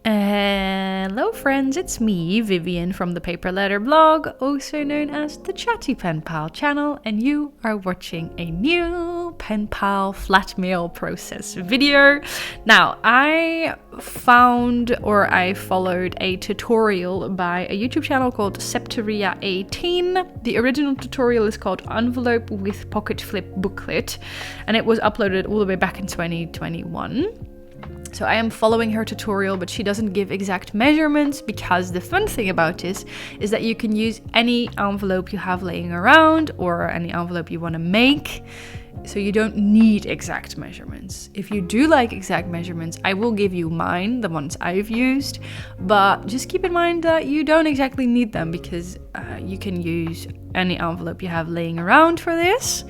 Hello friends, it's me, Vivian from ThePaperLetterBlog, also known as the Chatty Penpal channel, and you are watching a new Penpal flat mail process video. Now, I followed a tutorial by a YouTube channel called Septeria18. The original tutorial is called Envelope with Pocket Flip Booklet, and it was uploaded all the way back in 2021. So I am following her tutorial, but she doesn't give exact measurements, because the fun thing about this is that you can use any envelope you have laying around or any envelope you want to make. So you don't need exact measurements. If you do like exact measurements, I will give you mine, the ones I've used, but just keep in mind that you don't exactly need them, because you can use any envelope you have laying around for this.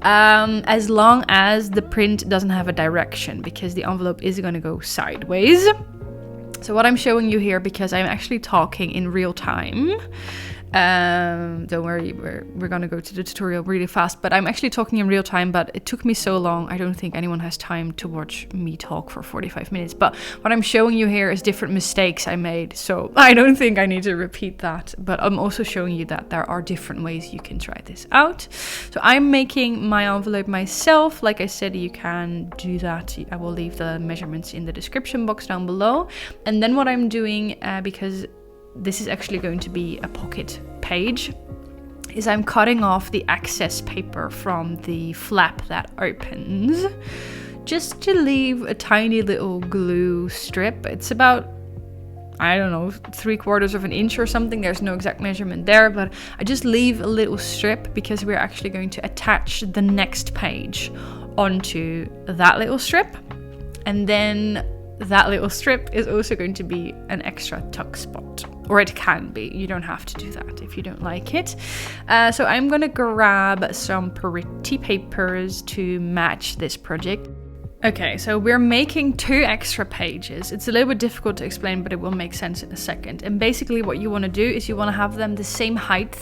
As long as the print doesn't have a direction, because the envelope is going to go sideways. So what I'm showing you here, because I'm actually talking in real time, don't worry, we're gonna go to the tutorial really fast, but I'm actually talking in real time, but it took me so long. I don't think anyone has time to watch me talk for 45 minutes, but what I'm showing you here is different mistakes I made, so I don't think I need to repeat that, but I'm also showing you that there are different ways you can try this out. So I'm making my envelope myself. Like I said, you can do that. I will leave the measurements in the description box down below. And then what I'm doing, because this is actually going to be a pocket page, is I'm cutting off the excess paper from the flap that opens, just to leave a tiny little glue strip. It's about, I don't know, 3/4 of an inch or something. There's no exact measurement there, but I just leave a little strip because we're actually going to attach the next page onto that little strip. And then that little strip is also going to be an extra tuck spot. Or it can be. You don't have to do that if you don't like it. So I'm going to grab some pretty papers to match this project. Okay, so we're making 2 extra pages. It's a little bit difficult to explain, but it will make sense in a second. And basically what you want to do is you want to have them the same height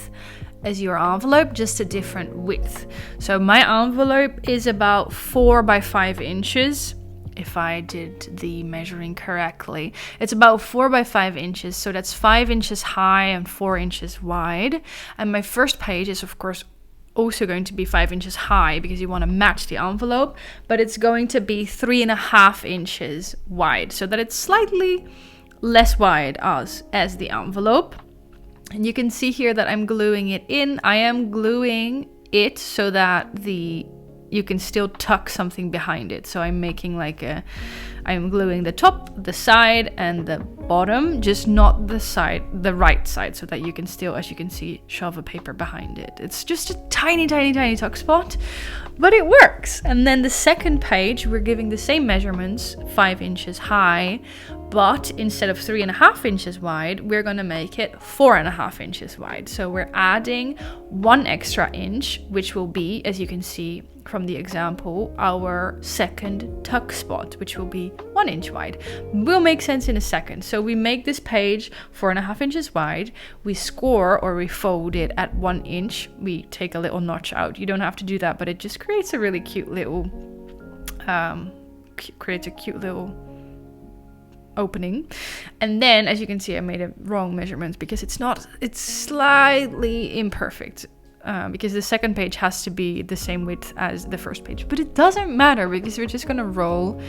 as your envelope, just a different width. So my envelope is about 4 by 5 inches. If I did the measuring correctly, it's about 4 by 5 inches, so that's 5 inches high and 4 inches wide. And my first page is of course also going to be 5 inches high, because you want to match the envelope, but it's going to be 3.5 inches wide, so that it's slightly less wide as the envelope. And you can see here that I'm gluing it in. I am gluing it so that you can still tuck something behind it. So I'm making I'm gluing the top, the side, and the bottom, just not the right side, so that you can still, as you can see, shove a paper behind it. It's just a tiny, tiny, tiny tuck spot, but it works. And then the second page, we're giving the same measurements, 5 inches high, but instead of 3.5 inches wide, we're gonna make it 4.5 inches wide. So we're adding 1 extra inch, which will be, as you can see from the example, our second tuck spot, which will be 1 inch wide. Will make sense in a second. So we make this page 4.5 inches wide. We score, or we fold it at 1 inch. We take a little notch out. You don't have to do that, but it just creates a really cute little, opening. And then, as you can see, I made a wrong measurement because it's slightly imperfect. Because the second page has to be the same width as the first page. But it doesn't matter, because we're just gonna roll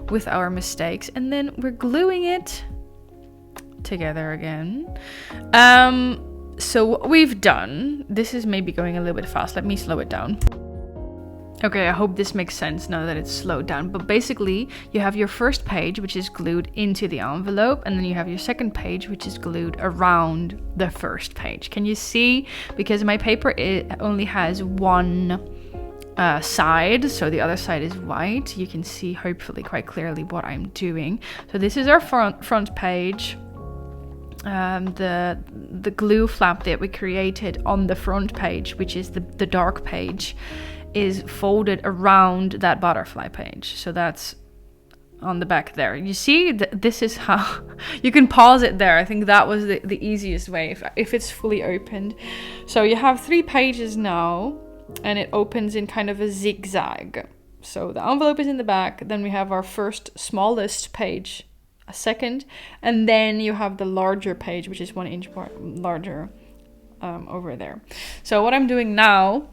with our mistakes. And then we're gluing it together again. So what we've done, this is maybe going a little bit fast. Let me slow it down. Okay, I hope this makes sense now that it's slowed down. But basically, you have your first page, which is glued into the envelope, and then you have your second page, which is glued around the first page. Can you see? Because my paper, it only has one side, so the other side is white. You can see, hopefully, quite clearly what I'm doing. So this is our front page. The glue flap that we created on the front page, which is the dark page, is folded around that butterfly page. So that's on the back there. You see, this is how you can pause it there. I think that was the easiest way if it's fully opened. So you have 3 pages now, and it opens in kind of a zigzag. So the envelope is in the back, then we have our first smallest page a second. And then you have the larger page, which is 1 inch larger over there. So what I'm doing now,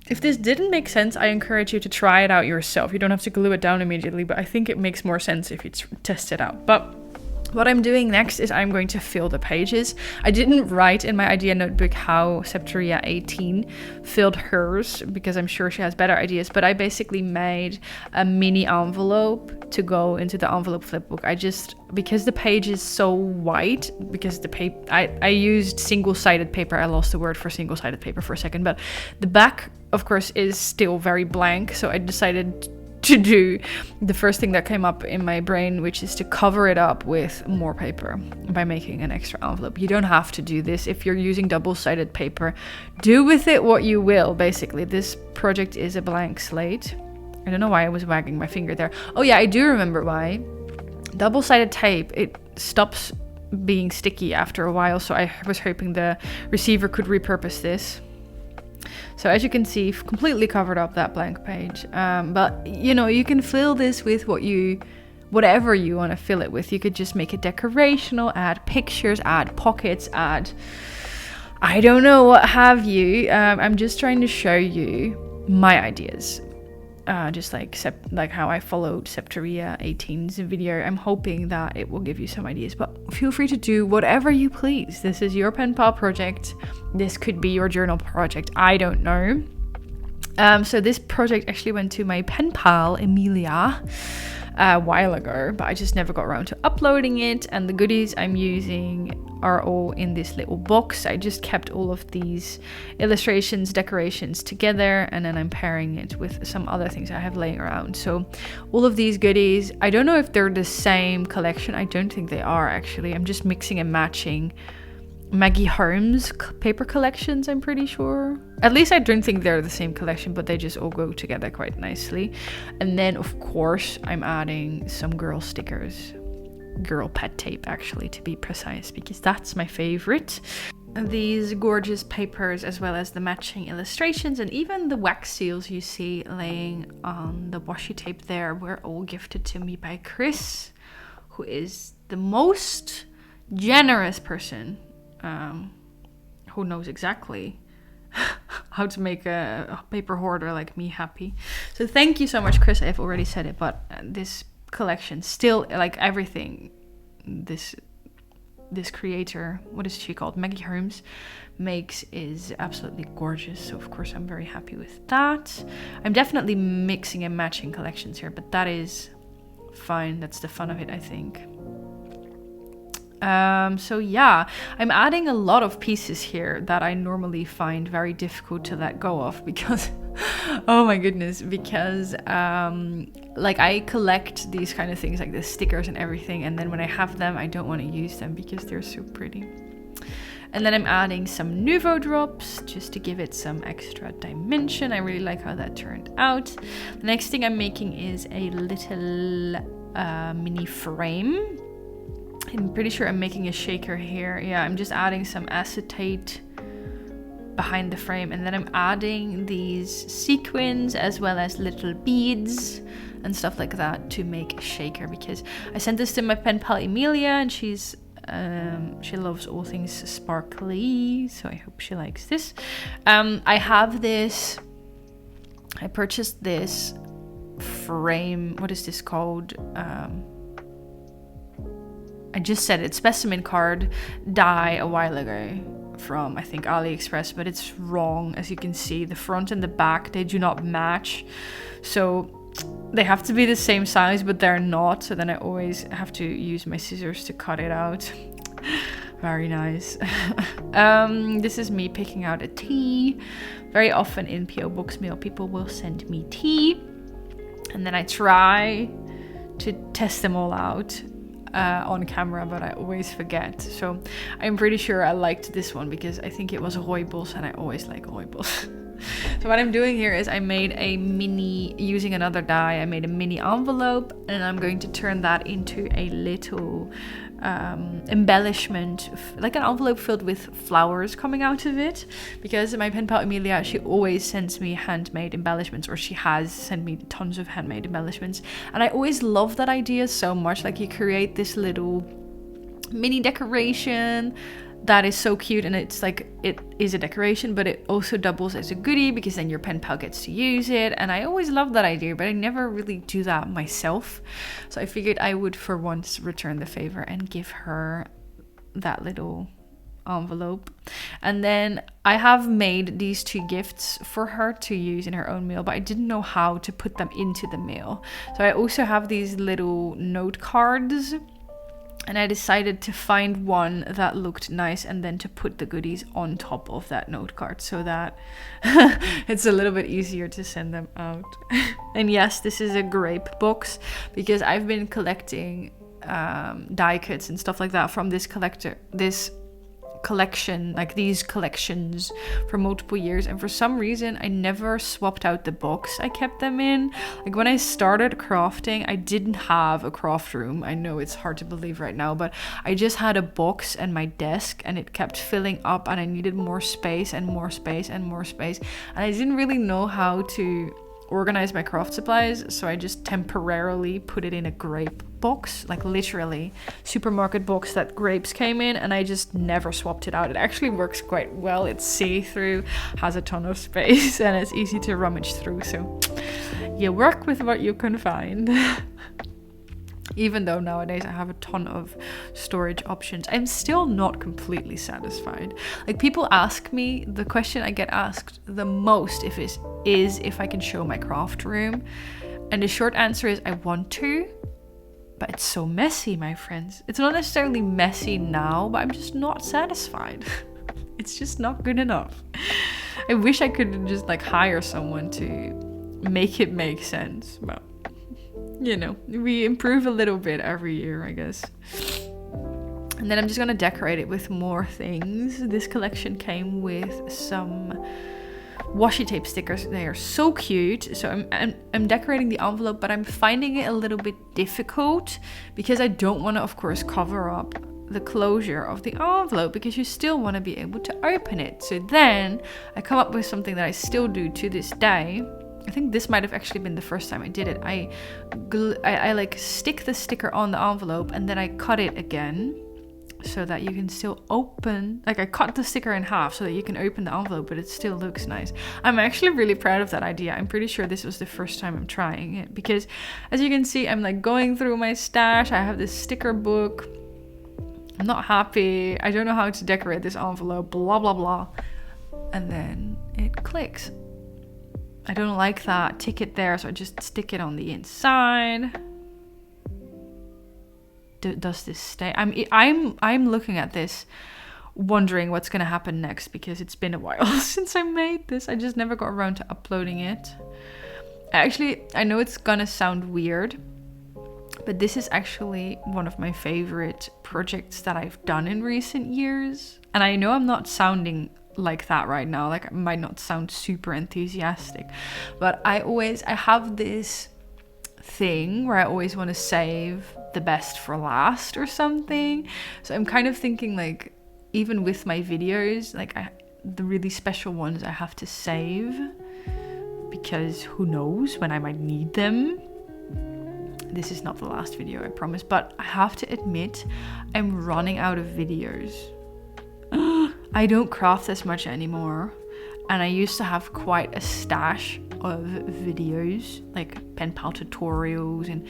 if this didn't make sense, I encourage you to try it out yourself. You don't have to glue it down immediately, but I think it makes more sense if you test it out. But what I'm doing next is I'm going to fill the pages. I didn't write in my idea notebook how Septeria 18 filled hers, because I'm sure she has better ideas, but I basically made a mini envelope to go into the envelope flipbook. Because the page is so white, because the paper, I used single-sided paper. I lost the word for single-sided paper for a second, but the back, of course, is still very blank, so I decided to do the first thing that came up in my brain, which is to cover it up with more paper by making an extra envelope. You don't have to do this if you're using double-sided paper. Do with it what you will, basically. This project is a blank slate. I don't know why I was wagging my finger there. Oh yeah, I do remember why. Double-sided tape, it stops being sticky after a while, so I was hoping the receiver could repurpose this. So as you can see, completely covered up that blank page. But you know, you can fill this with whatever you want to fill it with. You could just make it decorational, add pictures, add pockets, add, I don't know, what have you. I'm just trying to show you my ideas. Just like how I followed Septeria 18's video. I'm hoping that it will give you some ideas, but feel free to do whatever you please. This is your pen pal project. This could be your journal project. I don't know. So this project actually went to my pen pal Emilia a while ago, but I just never got around to uploading it. And the goodies I'm using are all in this little box. I just kept all of these illustrations, decorations together, and then I'm pairing it with some other things I have laying around. So all of these goodies, I don't know if they're the same collection. I don't think they are, actually. I'm just mixing and matching Maggie Holmes paper collections, I'm pretty sure. At least I don't think they're the same collection, but they just all go together quite nicely. And then, of course, I'm adding some girl stickers. Girl pet tape, actually, to be precise, because that's my favorite. These gorgeous papers, as well as the matching illustrations and even the wax seals you see laying on the washi tape there, were all gifted to me by Chris, who is the most generous person who knows exactly how to make a paper hoarder like me happy. So thank you so much, Chris. I've already said it, but this collection still, like everything this creator, what is she called, Maggie Holmes, makes is absolutely gorgeous. So of course I'm very happy with that. I'm definitely mixing and matching collections here, but that is fine. That's the fun of it, I think. So yeah, I'm adding a lot of pieces here that I normally find very difficult to let go of because oh my goodness, because like I collect these kind of things like the stickers and everything, and then when I have them I don't want to use them because they're so pretty. And then I'm adding some Nuvo drops just to give it some extra dimension. I really like how that turned out. The next thing I'm making is a little mini frame. I'm pretty sure I'm making a shaker here. Yeah, I'm just adding some acetate behind the frame, and then I'm adding these sequins as well as little beads and stuff like that to make a shaker, because I sent this to my pen pal Emilia, and she loves all things sparkly, so I hope she likes this. I purchased this frame. What is this called? I just said it, specimen card die a while ago from, I think, AliExpress, but it's wrong. As you can see, the front and the back, they do not match. So they have to be the same size, but they're not. So then I always have to use my scissors to cut it out. Very nice. This is me picking out a tea. Very often in PO Box Mail, people will send me tea. And then I try to test them all out on camera, but I always forget. So I'm pretty sure I liked this one because I think it was rooibos, and I always like rooibos. So what I'm doing here is I made a mini, using another die, I made a mini envelope, and I'm going to turn that into a little embellishment, like an envelope filled with flowers coming out of it, because my pen pal Emilia, she always sends me handmade embellishments, or she has sent me tons of handmade embellishments, and I always love that idea so much. Like, you create this little mini decoration that is so cute, and it's like, it is a decoration, but it also doubles as a goodie, because then your pen pal gets to use it. And I always love that idea, but I never really do that myself, so I figured I would for once return the favor and give her that little envelope. And then I have made these 2 gifts for her to use in her own mail, but I didn't know how to put them into the mail. So I also have these little note cards, and I decided to find one that looked nice and then to put the goodies on top of that note card, so that it's a little bit easier to send them out. And yes, this is a grape box, because I've been collecting die cuts and stuff like that from this collection, like these collections, for multiple years, and for some reason I never swapped out the box I kept them in. Like, when I started crafting, I didn't have a craft room. I know it's hard to believe right now, but I just had a box and my desk, and it kept filling up, and I needed more space and more space and more space, and I didn't really know how to organize my craft supplies, so I just temporarily put it in a grape box, like literally supermarket box that grapes came in, and I just never swapped it out. It actually works quite well. It's see-through, has a ton of space, and it's easy to rummage through, so you work with what you can find. Even though nowadays I have a ton of storage options, I'm still not completely satisfied. Like, people ask me, the question I get asked the most is if I can show my craft room. And the short answer is I want to, but it's so messy, my friends. It's not necessarily messy now, but I'm just not satisfied. It's just not good enough. I wish I could just like hire someone to make it make sense, but you know, we improve a little bit every year, I guess. And then I'm just gonna decorate it with more things. This collection came with some washi tape stickers. They are so cute. So I'm decorating the envelope, but I'm finding it a little bit difficult because I don't want to, of course, cover up the closure of the envelope, because you still want to be able to open it. So then I come up with something that I still do to this day. I think this might have actually been the first time I did it. I like stick the sticker on the envelope, and then I cut it again so that you can still open, like I cut the sticker in half so that you can open the envelope, but it still looks nice. I'm actually really proud of that idea. I'm pretty sure this was the first time I'm trying it, because as you can see, I'm like going through my stash. I have this sticker book. I'm not happy. I don't know how to decorate this envelope, blah, blah, blah. And then it clicks. I don't like that ticket there, so I just stick it on the inside. Does this stay? I'm looking at this wondering what's gonna happen next, because it's been a while since I made this. I just never got around to uploading it. Actually, I know it's gonna sound weird, but this is actually one of my favorite projects that I've done in recent years. And I know I'm not sounding like that right now, like I might not sound super enthusiastic, but I have this thing where I always want to save the best for last or something. So I'm kind of thinking, like, even with my videos, like the really special ones I have to save, because who knows when I might need them. This is not the last video, I promise, but I have to admit I'm running out of videos. I don't craft as much anymore, and I used to have quite a stash of videos, like Penpal tutorials and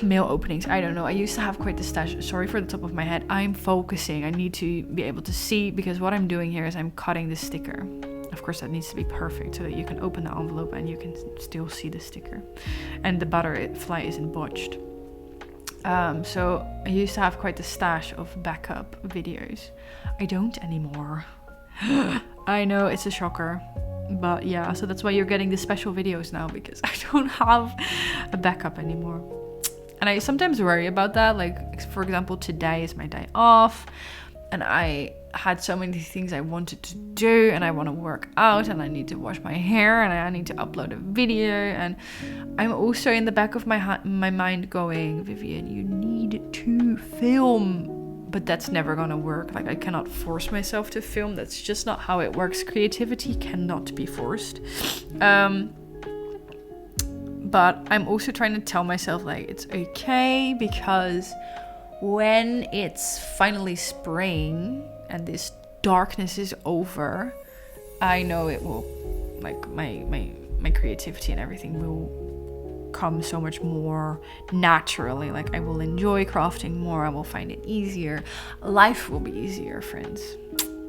mail openings. I don't know, I used to have quite the stash. Sorry for the top of my head. I'm focusing. I need to be able to see, because what I'm doing here is I'm cutting the sticker. Of course, that needs to be perfect so that you can open the envelope and you can still see the sticker, and the butterfly isn't botched. So I used to have quite the stash of backup videos. I don't anymore. I know, it's a shocker, but yeah, so that's why you're getting the special videos now, because I don't have a backup anymore. And I sometimes worry about that. Like, for example, today is my day off. and I had so many things I wanted to do, and I want to work out, and I need to wash my hair, and I need to upload a video. And I'm also in the back of my mind going, Vivian, you need to film. But that's never gonna work. Like, I cannot force myself to film. That's just not how it works. Creativity cannot be forced. But I'm also trying to tell myself, like, it's okay, because when it's finally spring and this darkness is over, I know it will, like, my creativity and everything will come so much more naturally. Like, I will enjoy crafting more. I will find it easier. Life will be easier, friends.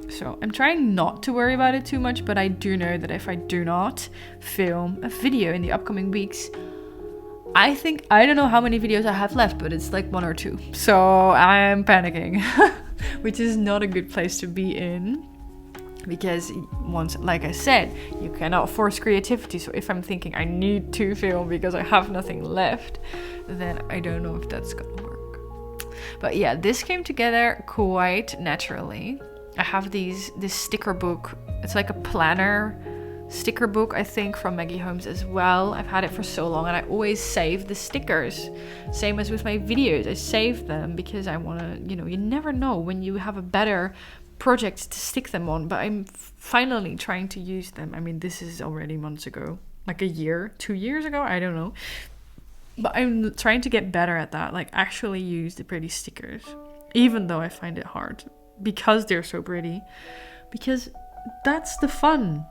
So I'm trying not to worry about it too much, but I do know that if I do not film a video in the upcoming weeks, I don't know how many videos I have left, but it's like 1 or 2. So I'm panicking, which is not a good place to be in. Because once, like I said, you cannot force creativity. So if I'm thinking I need to film because I have nothing left, then I don't know if that's gonna work. But yeah, this came together quite naturally. I have this sticker book. It's like a planner sticker book, I think, from Maggie Holmes as well. I've had it for so long, and I always save the stickers. Same as with my videos, I save them because I want to, you never know when you have a better project to stick them on. But I'm finally trying to use them. I mean, this is already months ago, like 1 year, 2 years ago, I don't know. But I'm trying to get better at that, like actually use the pretty stickers, even though I find it hard because they're so pretty, because that's the fun.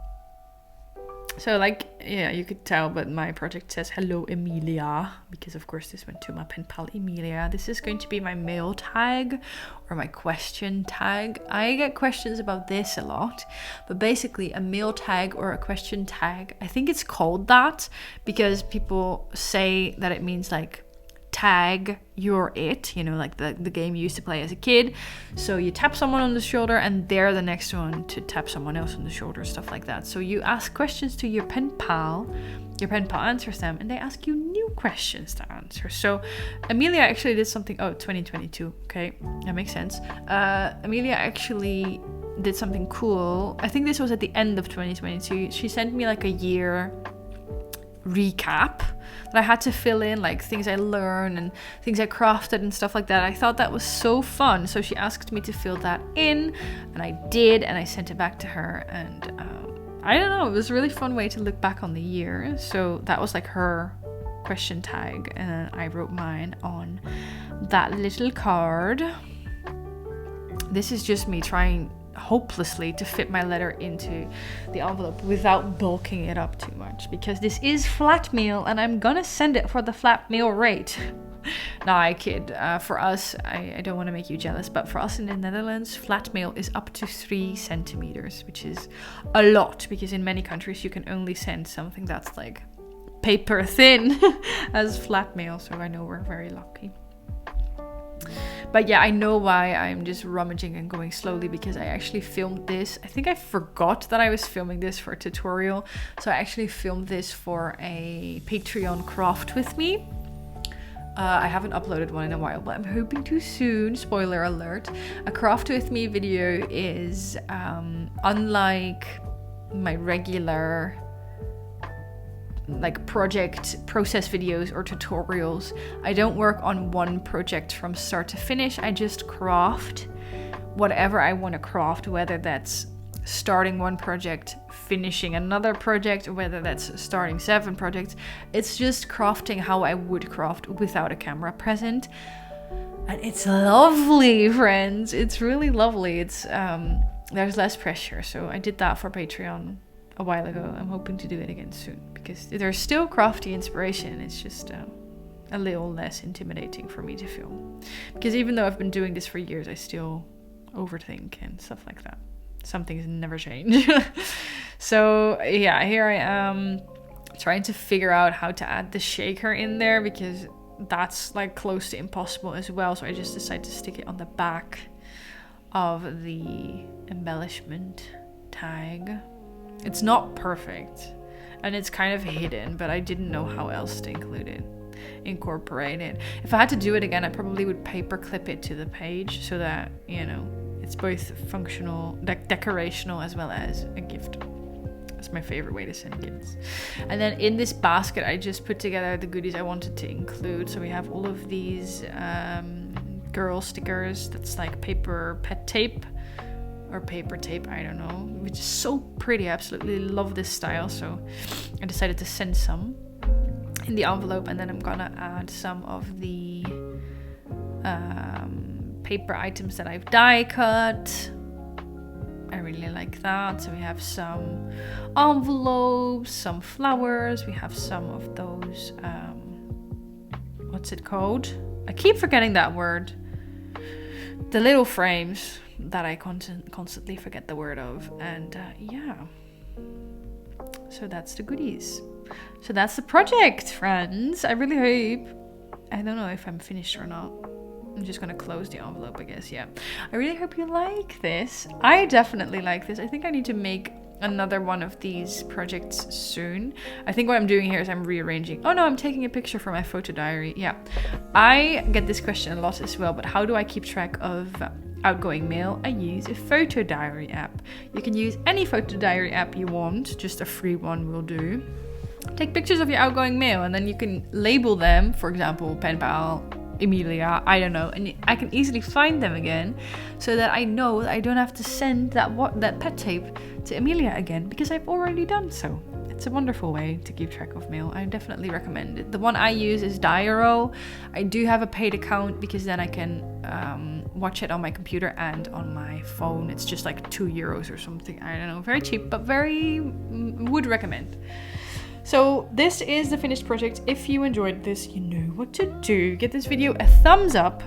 So, like, yeah, you could tell, but my project says hello Emilia, because of course this went to my pen pal Emilia. This is going to be my mail tag or my question tag. I get questions about this a lot, but basically a mail tag or a question tag, I think it's called that because people say that it means like tag you're it, like the game you used to play as a kid. So you tap someone on the shoulder and they're the next one to tap someone else on the shoulder, stuff like that. So you ask questions to your pen pal answers them, and they ask you new questions to answer. So Amelia actually did something, 2022, okay, that makes sense. Amelia actually did something cool. I think this was at the end of 2022. She sent me like a year recap that I had to fill in, like things I learned and things I crafted and stuff like that. I thought that was so fun, so she asked me to fill that in, and I did, and I sent it back to her. And I don't know, it was a really fun way to look back on the year. So that was like her question tag, and then I wrote mine on that little card. This is just me trying hopelessly to fit my letter into the envelope without bulking it up too much, because this is flat mail and I'm gonna send it for the flat mail rate. No, I kid. For us, I don't want to make you jealous, but for us in the Netherlands, flat mail is up to 3 centimeters, which is a lot, because in many countries you can only send something that's like paper thin as flat mail. So I know we're very lucky. But yeah, I know why I'm just rummaging and going slowly, because I actually filmed this. I think I forgot that I was filming this for a tutorial. So I actually filmed this for a Patreon craft with me. I haven't uploaded one in a while, but I'm hoping to soon. Spoiler alert. A craft with me video is unlike my regular like project process videos or tutorials. I don't work on one project from start to finish. I just craft whatever I want to craft, whether that's starting one project, finishing another project, or whether that's starting 7 projects. It's just crafting how I would craft without a camera present. And it's lovely, friends. It's really lovely. It's there's less pressure. So I did that for Patreon a while ago. I'm hoping to do it again soon, because there's still crafty inspiration. It's just a little less intimidating for me to film, because even though I've been doing this for years, I still overthink and stuff like that. Some things never change. So yeah, here I am trying to figure out how to add the shaker in there, because that's like close to impossible as well. So I just decided to stick it on the back of the embellishment tag. It's not perfect and it's kind of hidden, but I didn't know how else to incorporate it. If I had to do it again, I probably would paper clip it to the page so that, it's both functional, decorational, as well as a gift. That's my favorite way to send gifts. And then in this basket, I just put together the goodies I wanted to include. So we have all of these girl stickers. That's like paper pet tape or paper tape, I don't know, which is so pretty. I absolutely love this style. So I decided to send some in the envelope, and then I'm gonna add some of the paper items that I've die cut. I really like that. So we have some envelopes, some flowers, we have some of those what's it called? I keep forgetting that word. The little frames that I constantly forget the word of. And yeah, so that's the goodies. So that's the project, friends. I really hope, I don't know if I'm finished or not. I'm just gonna close the envelope, I guess. Yeah, I really hope you like this. I definitely like this. I think I need to make another one of these projects soon. I think what I'm doing here is I'm rearranging. Oh no, I'm taking a picture for my photo diary. Yeah, I get this question a lot as well, but how do I keep track of outgoing mail? I use a photo diary app. You can use any photo diary app you want, just a free one will do. Take pictures of your outgoing mail, and then you can label them, for example, Penpal, Emilia, I don't know, and I can easily find them again, so that I know that I don't have to send that pet tape to Emilia again, because I've already done so. It's a wonderful way to keep track of mail. I definitely recommend it. The one I use is Diaro. I do have a paid account because then I can watch it on my computer and on my phone. It's just like €2 or something. I don't know, very cheap, but very would recommend. So this is the finished project. If you enjoyed this, you know what to do. Give this video a thumbs up.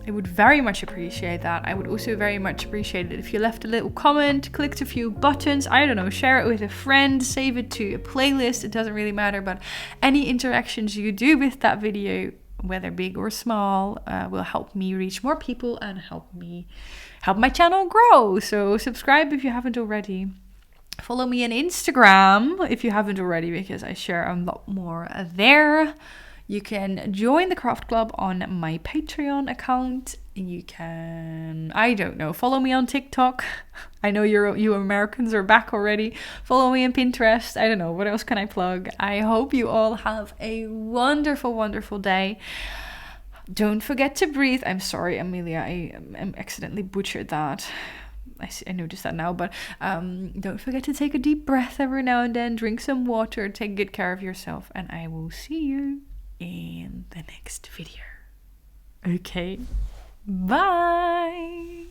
I would very much appreciate that. I would also very much appreciate it if you left a little comment, clicked a few buttons, I don't know, share it with a friend, save it to a playlist. It doesn't really matter, but any interactions you do with that video, whether big or small, will help me reach more people and help my channel grow. So subscribe if you haven't already. Follow me on Instagram if you haven't already, because I share a lot more there. You can join the craft club on my Patreon account. You can, I don't know, follow me on TikTok. I know you Americans are back already. Follow me on Pinterest. I don't know, what else can I plug? I hope you all have a wonderful, wonderful day. Don't forget to breathe. I'm sorry, Amelia, I accidentally butchered that. I noticed that now, but don't forget to take a deep breath every now and then, drink some water, take good care of yourself, and I will see you in the next video. Okay, bye!